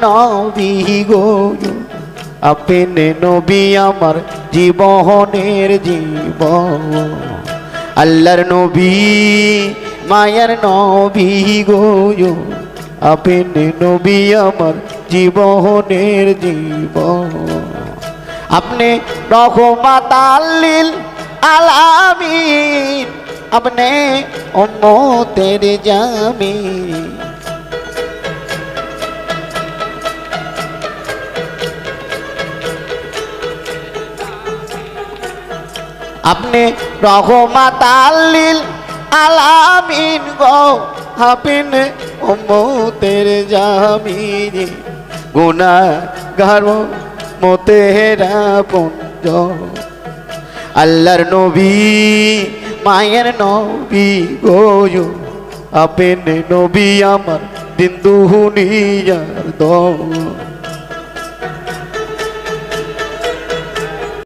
নবী গো আপনি নবী আমার জীবনের জীবন আল্লাহর নবী মায়ার নবী গো আপনি নবী আমার জীবনের জীবন আপনি রহমাতাল লিল আলামিন আপনি উম্মতের জামিন আপনি রহমাতাল লিল আলামিন গো আপনি উম্মতের জামিন গুনাহগার মোতেরা পুঞ্জ আল্লাহর নবী মায়ের নবী গো আপনি নবী আমার দিন দুনিয়ার দো